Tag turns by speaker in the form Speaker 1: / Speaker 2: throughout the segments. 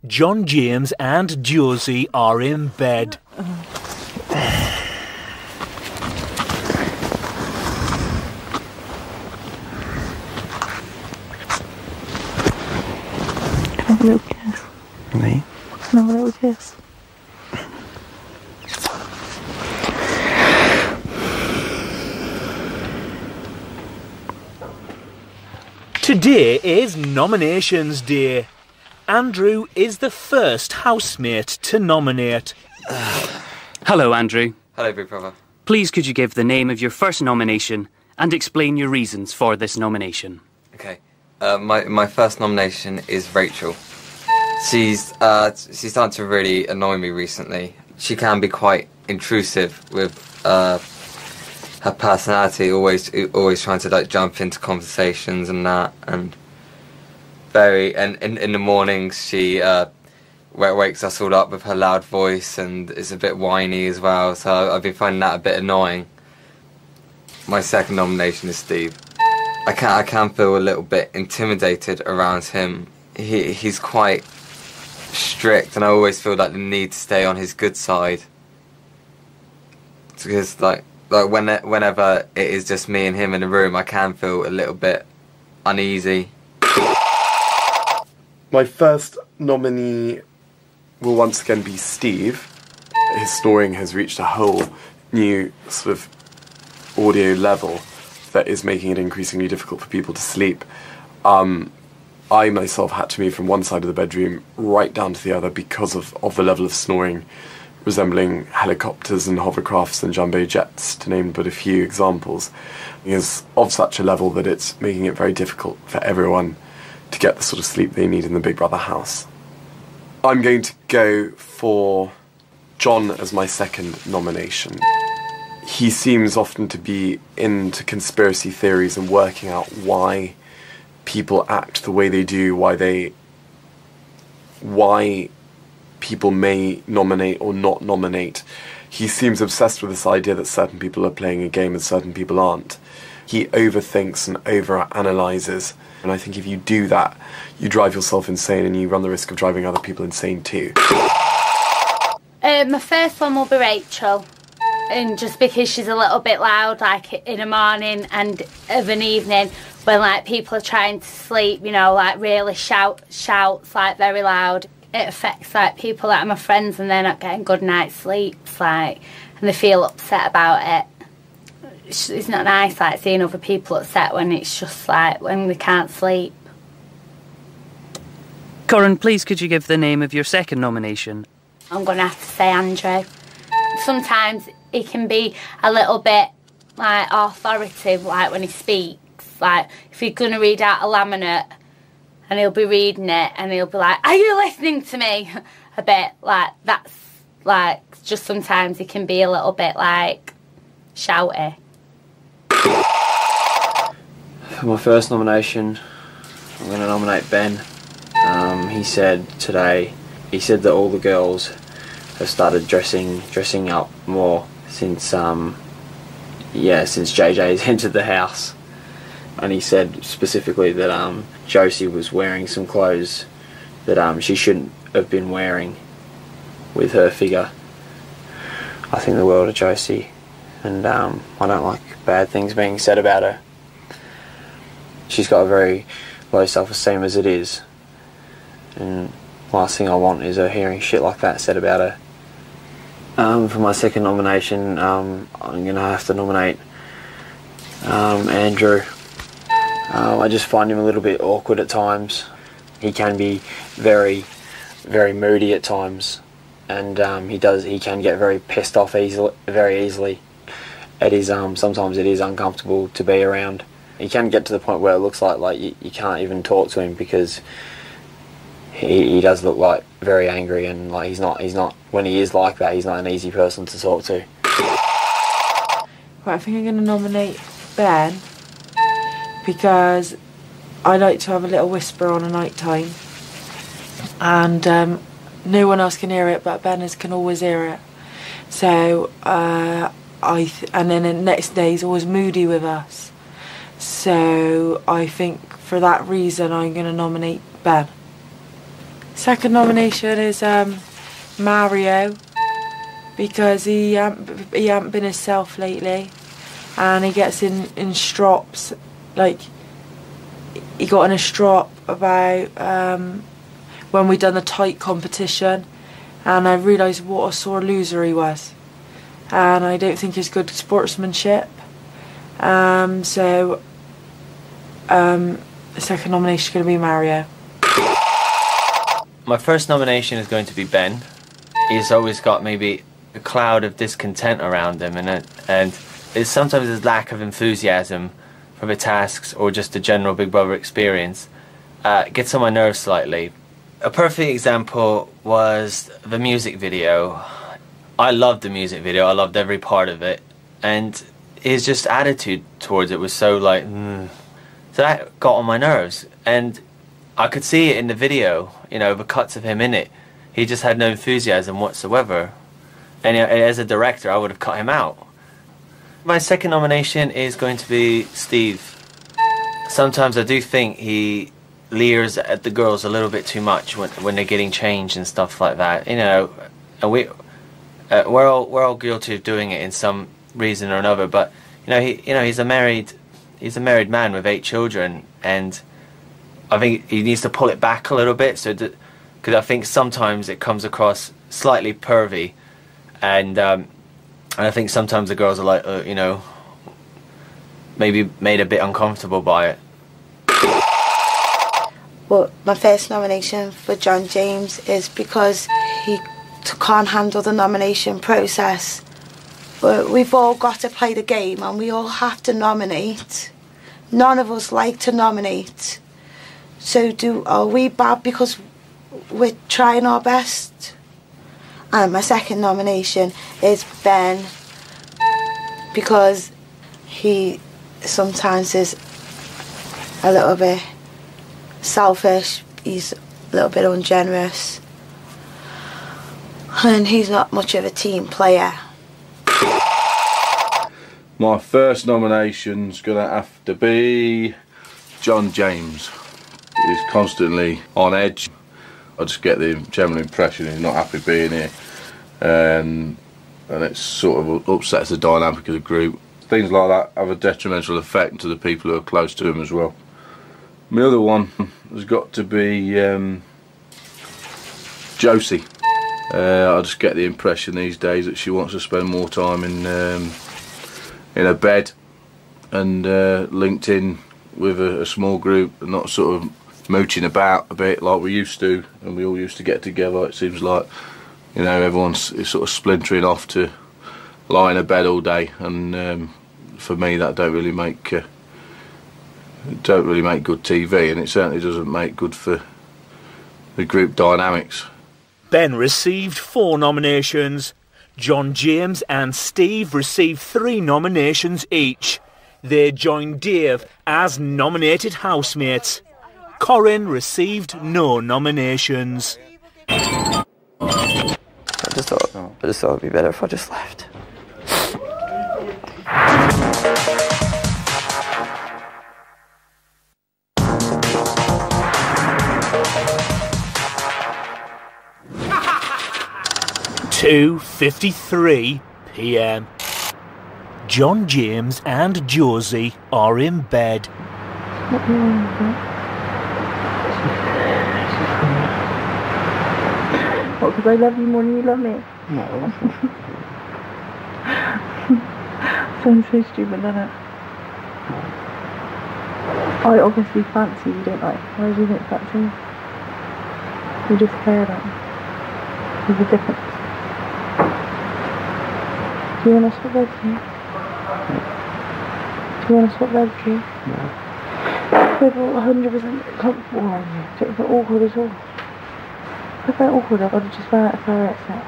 Speaker 1: John James and Josie are in bed.
Speaker 2: Have a little kiss.
Speaker 3: Me?
Speaker 2: Have a little kiss.
Speaker 1: Today is nominations day. Andrew is the first housemate to nominate.
Speaker 4: Hello, Andrew.
Speaker 5: Hello, Big Brother.
Speaker 4: Please could you give the name of your first nomination and explain your reasons for this nomination?
Speaker 5: Okay. My first nomination is Rachel. She's starting to really annoy me recently. She can be quite intrusive with her personality, always trying to like jump into conversations and that, and in the mornings she wakes us all up with her loud voice and is a bit whiny as well. So I've been finding that a bit annoying. My second nomination is Steve. I can feel a little bit intimidated around him. He's quite strict, and I always feel like the need to stay on his good side. Because whenever it is just me and him in the room, I can feel a little bit uneasy.
Speaker 3: My first nominee will once again be Steve. His snoring has reached a whole new sort of audio level that is making it increasingly difficult for people to sleep. I myself had to move from one side of the bedroom right down to the other because of the level of snoring, resembling helicopters and hovercrafts and jumbo jets, to name but a few examples. It is of such a level that it's making it very difficult for everyone to get the sort of sleep they need in the Big Brother house. I'm going to go for John as my second nomination. He seems often to be into conspiracy theories and working out why people act the way they do, why people may nominate or not nominate. He seems obsessed with this idea that certain people are playing a game and certain people aren't. He overthinks and overanalyzes, and I think if you do that, you drive yourself insane and you run the risk of driving other people insane too.
Speaker 6: My first one will be Rachel, and just because she's a little bit loud, like in the morning and of an evening when like people are trying to sleep, you know, like really shouts like very loud. It affects like people that are my friends and they're not getting good night's sleeps, like, and they feel upset about it. It's not nice like seeing other people upset when it's just like when they can't sleep.
Speaker 4: Corin, please could you give the name of your second nomination?
Speaker 6: I'm going to have to say Andrew. Sometimes he can be a little bit like authoritative, like when he speaks. Like if you're going to read out a laminate and he'll be reading it and he'll be like, "Are you listening to me?" A bit like that's like just sometimes he can be a little bit like shouty.
Speaker 7: For my first nomination, I'm going to nominate Ben. He said today, that all the girls have started dressing up more since JJ's entered the house. And he said specifically that Josie was wearing some clothes that she shouldn't have been wearing with her figure. I think the world of Josie, and I don't like bad things being said about her. She's got a very low self-esteem as it is, and last thing I want is her hearing shit like that said about her. For my second nomination, I'm going to have to nominate Andrew. I just find him a little bit awkward at times. He can be very, very moody at times, and he can get very pissed off very easily. It is sometimes it is uncomfortable to be around. He can get to the point where it looks like you can't even talk to him because he does look like very angry, and like he's not when he is like that, he's not an easy person to talk to.
Speaker 2: Right, I think I'm going to nominate Ben because I like to have a little whisper on a night time, and no one else can hear it, but Ben can always hear it. So and then the next day he's always moody with us. So I think for that reason I'm going to nominate Ben. Second nomination is Mario, because he hasn't been himself lately, and he gets in strops. Like, he got in a strop about when we done the tight competition, and I realised what a sore loser he was, and I don't think he's good sportsmanship. So the second nomination is going to be Mario.
Speaker 8: My first nomination is going to be Ben. He's always got maybe a cloud of discontent around him, and it's sometimes his lack of enthusiasm for the tasks or just the general Big Brother experience gets on my nerves slightly. A perfect example was the music video. I loved the music video, I loved every part of it, and his just attitude towards it was so like, So that got on my nerves, and I could see it in the video, you know, the cuts of him in it. He just had no enthusiasm whatsoever, and as a director I would have cut him out. My second nomination is going to be Steve. Sometimes I do think he leers at the girls a little bit too much when they're getting changed and stuff like that, you know, and we're all guilty of doing it in some reason or another, but he's a married man with 8 children, and I think he needs to pull it back a little bit, because I think sometimes it comes across slightly pervy, and I think sometimes the girls are like, maybe made a bit uncomfortable by it.
Speaker 9: Well, my first nomination for John James is because he can't handle the nomination process. But we've all got to play the game, and we all have to nominate. None of us like to nominate. So are we bad because we're trying our best? And my second nomination is Ben, because he sometimes is a little bit selfish, he's a little bit ungenerous, and he's not much of a team player.
Speaker 10: My first nomination's gonna have to be John James. He's constantly on edge. I just get the general impression he's not happy being here, and it sort of upsets the dynamic of the group. Things like that have a detrimental effect to the people who are close to him as well. My other one has got to be Josie. I just get the impression these days that she wants to spend more time in her bed and linked in with a small group, and not sort of mooching about a bit like we used to, and we all used to get together. It seems like, everyone's sort of splintering off to lie in a bed all day, and for me that don't really make good TV, and it certainly doesn't make good for the group dynamics.
Speaker 1: Ben received 4 nominations. John James and Steve received 3 nominations each. They joined Dave as nominated housemates. Corinne received no nominations.
Speaker 11: I just thought it'd be better if I just left.
Speaker 1: (2:53 p.m). John James and Josie are in bed.
Speaker 12: What, because I love you more than you love me?
Speaker 11: No.
Speaker 12: Sounds so stupid, doesn't it? I obviously fancy you, don't I? Why do you think fancy? You just care about me. There's a difference. Do you want to swap beds with me? Do you want to swap beds with me?
Speaker 11: No.
Speaker 12: I feel 100% comfortable around you. Don't feel awkward at all. If I felt awkward, I would have just ran out of fire exit.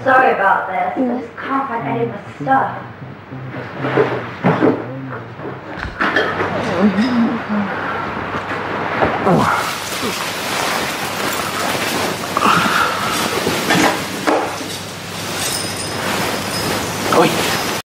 Speaker 13: Sorry about this. I just can't find any of my stuff.